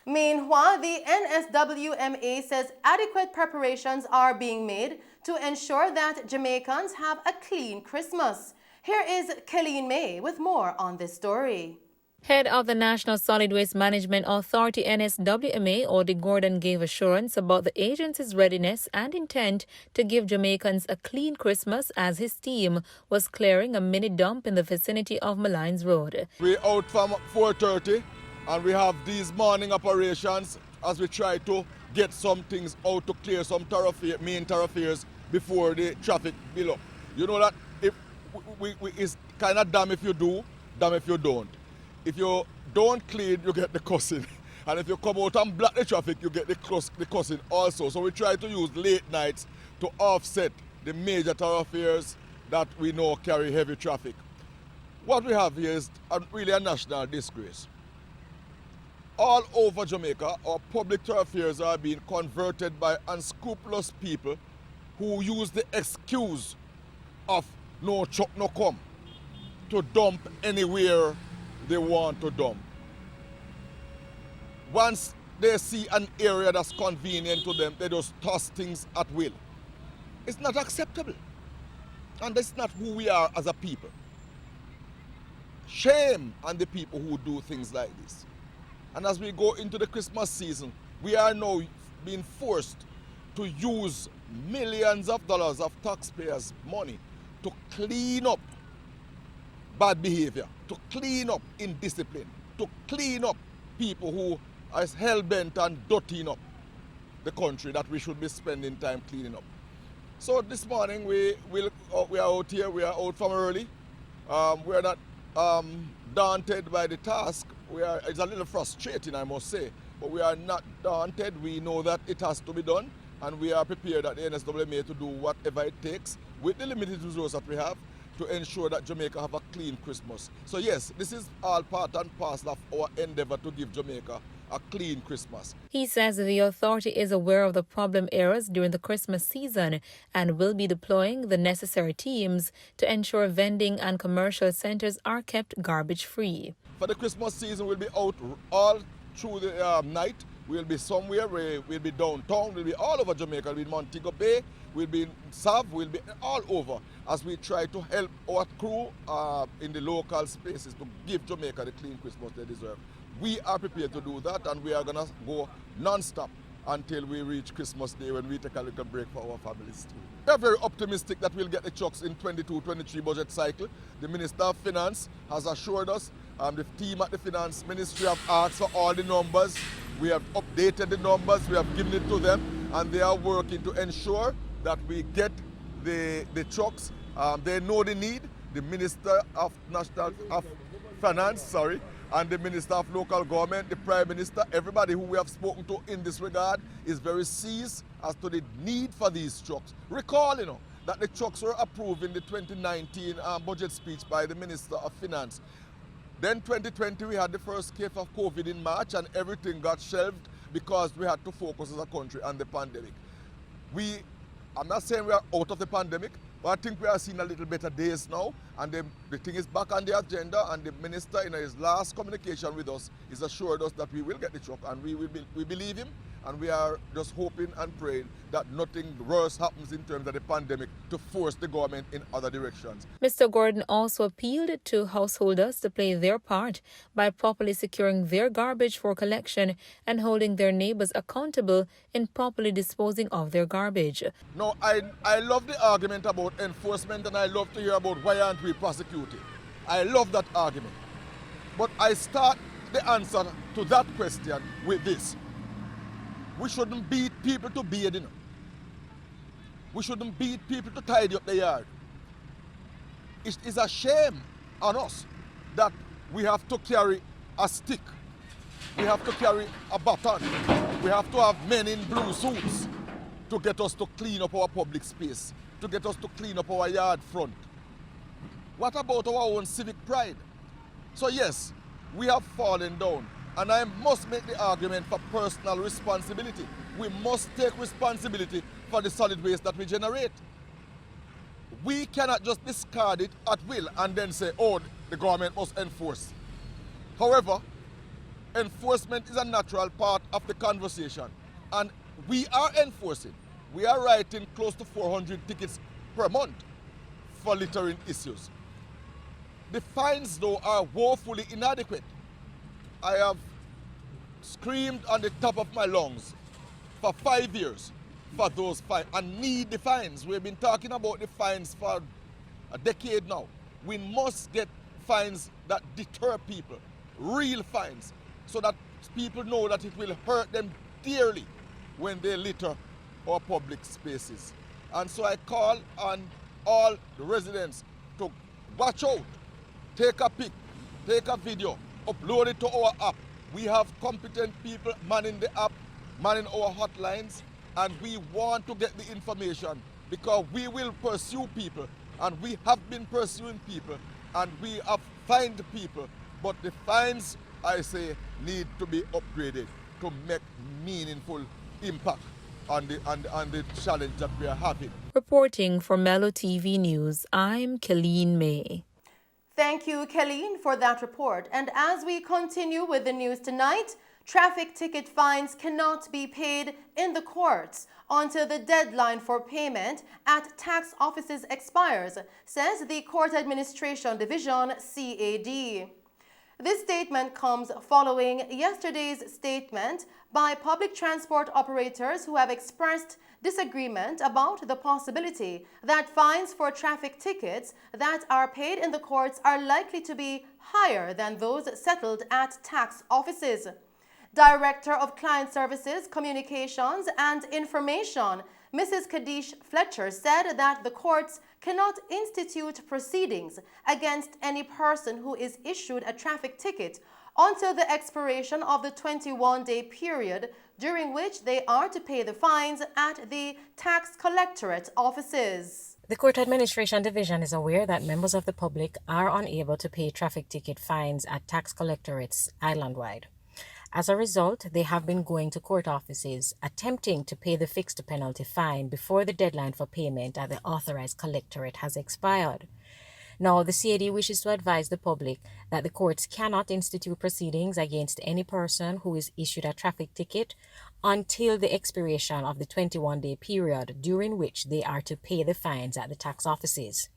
Meanwhile, the NSWMA says adequate preparations are being made to ensure that Jamaicans have a clean Christmas. Here is Colleen May with more on this story. Head of the National Solid Waste Management Authority NSWMA, Audie Gordon, gave assurance about the agency's readiness and intent to give Jamaicans a clean Christmas as his team was clearing a mini dump in the vicinity of Molynes Road. We're out from 4:30 and we have these morning operations as we try to get some things out to clear some main thoroughfares before the traffic build up. You know that if it's kind of damn if you do, damn if you don't. If you don't clean, you get the cussing. And if you come out and block the traffic, you get the cussing also. So we try to use late nights to offset the major thoroughfares that we know carry heavy traffic. What we have here is really a national disgrace. All over Jamaica, our public thoroughfares are being converted by unscrupulous people who use the excuse of no truck no come to dump anywhere they want to dump. Once they see an area that's convenient to them, they just toss things at will. It's not acceptable. And that's not who we are as a people. Shame on the people who do things like this. And as we go into the Christmas season, we are now being forced to use millions of dollars of taxpayers' money to clean up bad behavior, to clean up indiscipline, to clean up people who are hell-bent on dirtying up the country that we should be spending time cleaning up. So this morning we are out here, we are out from early. We are not daunted by the task. It's a little frustrating, I must say, but we are not daunted. We know that it has to be done, and we are prepared at the NSWMA to do whatever it takes with the limited resources that we have to ensure that Jamaica have a clean Christmas. So yes, this is all part and parcel of our endeavor to give Jamaica a clean Christmas. He says the authority is aware of the problem areas during the Christmas season and will be deploying the necessary teams to ensure vending and commercial centres are kept garbage-free. For the Christmas season, we'll be out all through the night. We'll be somewhere, we'll be downtown, we'll be all over Jamaica, we'll be in Montego Bay, we'll be in Sav, we'll be all over as we try to help our crew in the local spaces to give Jamaica the clean Christmas they deserve. We are prepared to do that, and we are going to go non-stop until we reach Christmas Day when we take a little break for our families too. We are very optimistic that we'll get the trucks in 22-23 budget cycle. The Minister of Finance has assured us, the team at the Finance Ministry have asked for all the numbers. We have updated the numbers, we have given it to them, and they are working to ensure that we get the trucks. They know the need. The Minister of Finance, and the Minister of Local Government, the Prime Minister, everybody who we have spoken to in this regard is very seized as to the need for these trucks. Recall, that the trucks were approved in the 2019 budget speech by the Minister of Finance. Then 2020, we had the first case of COVID in March, and everything got shelved because we had to focus as a country on the pandemic. I'm not saying we are out of the pandemic, but I think we are seeing a little better days now, and the thing is back on the agenda, and the Minister in his last communication with us has assured us that we will get the truck, and we believe him, and we are just hoping and praying that nothing worse happens in terms of the pandemic to force the government in other directions. Mr. Gordon also appealed to householders to play their part by properly securing their garbage for collection and holding their neighbours accountable in properly disposing of their garbage. No, I love the argument about enforcement, and I love to hear about why aren't we prosecuting. I love that argument. But I start the answer to that question with this. We shouldn't beat people to bathe, We shouldn't beat people to tidy up the yard. It is a shame on us that we have to carry a stick. We have to carry a baton. We have to have men in blue suits to get us to clean up our public space, to get us to clean up our yard front. What about our own civic pride? So yes, we have fallen down. And I must make the argument for personal responsibility. We must take responsibility for the solid waste that we generate. We cannot just discard it at will and then say, oh, the government must enforce. However, enforcement is a natural part of the conversation, and we are enforcing. We are writing close to 400 tickets per month for littering issues. The fines, though, are woefully inadequate. I have screamed on the top of my lungs for 5 years for those fines and need the fines. We've been talking about the fines for a decade now. We must get fines that deter people, real fines, so that people know that it will hurt them dearly when they litter our public spaces. And so I call on all the residents to watch out, take a pic, take a video, upload it to our app. We have competent people manning the app, manning our hotlines, and we want to get the information because we will pursue people, and we have been pursuing people, and we have fined people, but the fines, I say, need to be upgraded to make meaningful impact on the challenge that we are having. Reporting for Mello TV News, I'm Colleen May. Thank you, Colleen, for that report. And as we continue with the news tonight, traffic ticket fines cannot be paid in the courts until the deadline for payment at tax offices expires, says the Court Administration Division, CAD. This statement comes following yesterday's statement by public transport operators who have expressed disagreement about the possibility that fines for traffic tickets that are paid in the courts are likely to be higher than those settled at tax offices. Director of Client Services, Communications and Information, Mrs. Kadish Fletcher, said that the courts cannot institute proceedings against any person who is issued a traffic ticket until the expiration of the 21-day period during which they are to pay the fines at the tax collectorate offices. The Court Administration Division is aware that members of the public are unable to pay traffic ticket fines at tax collectorates island-wide. As a result, they have been going to court offices, attempting to pay the fixed penalty fine before the deadline for payment at the authorized collectorate has expired. Now, the CAD wishes to advise the public that the courts cannot institute proceedings against any person who is issued a traffic ticket until the expiration of the 21-day period during which they are to pay the fines at the tax offices.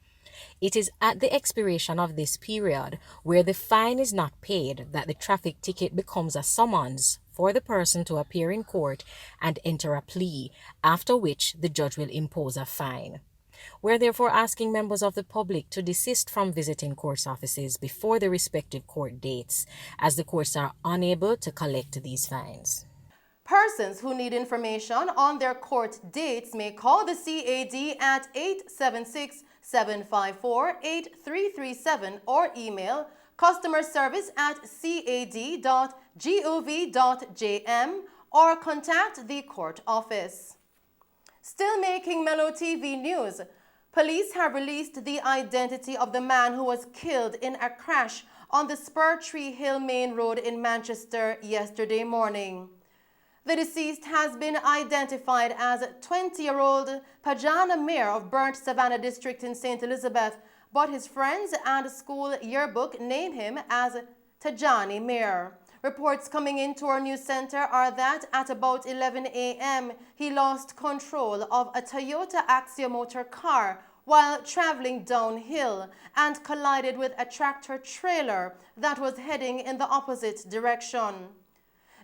It is at the expiration of this period where the fine is not paid that the traffic ticket becomes a summons for the person to appear in court and enter a plea, after which the judge will impose a fine. We're therefore asking members of the public to desist from visiting court offices before the respective court dates, as the courts are unable to collect these fines. Persons who need information on their court dates may call the CAD at 876-754-8337 or email customerservice@cad.gov.jm or contact the court office. Still making Mello TV news, police have released the identity of the man who was killed in a crash on the Spur Tree Hill Main Road in Manchester yesterday morning. The deceased has been identified as 20-year-old Pajana Mir of Burnt Savannah District in St. Elizabeth, but his friends and school yearbook name him as Tajani Mir. Reports coming into our news center are that at about 11 a.m., he lost control of a Toyota Axiomotor car while traveling downhill and collided with a tractor-trailer that was heading in the opposite direction.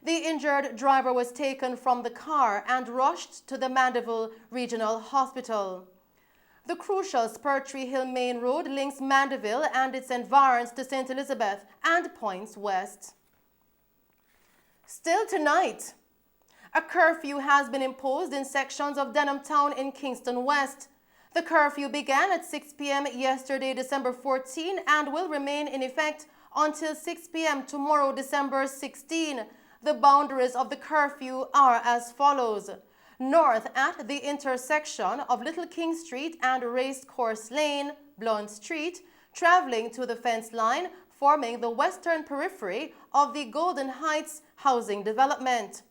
The injured driver was taken from the car and rushed to the Mandeville Regional Hospital. The crucial Spur Tree Hill Main Road links Mandeville and its environs to St. Elizabeth and points west. Still tonight, a curfew has been imposed in sections of Denham Town in Kingston West. The curfew began at 6 p.m. yesterday, December 14, and will remain in effect until 6 p.m. tomorrow, December 16. The boundaries of the curfew are as follows. North at the intersection of Little King Street and Racecourse Lane, Blunt Street, traveling to the fence line, forming the western periphery of the Golden Heights housing development.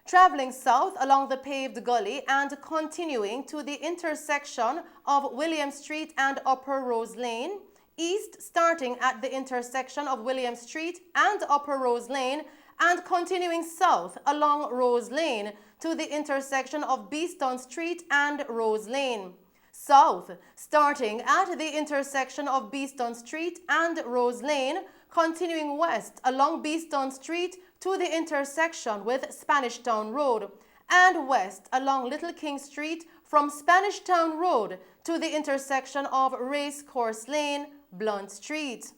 Traveling south along the paved gully and continuing to the intersection of William Street and Upper Rose Lane, east starting at the intersection of William Street and Upper Rose Lane and continuing south along Rose Lane to the intersection of Beeston Street and Rose Lane. South, starting at the intersection of Beeston Street and Rose Lane, continuing west along Beeston Street to the intersection with Spanish Town Road, and west along Little King Street from Spanish Town Road to the intersection of Racecourse Lane, Blunt Street.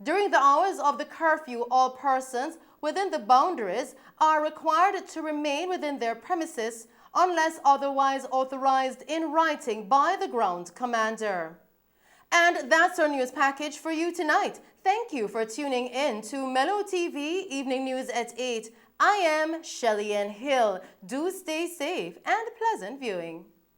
During the hours of the curfew, all persons within the boundaries are required to remain within their premises unless otherwise authorized in writing by the ground commander. And that's our news package for you tonight. Thank you for tuning in to Mello TV Evening News at 8. I am Shelley Ann Hill. Do stay safe and pleasant viewing.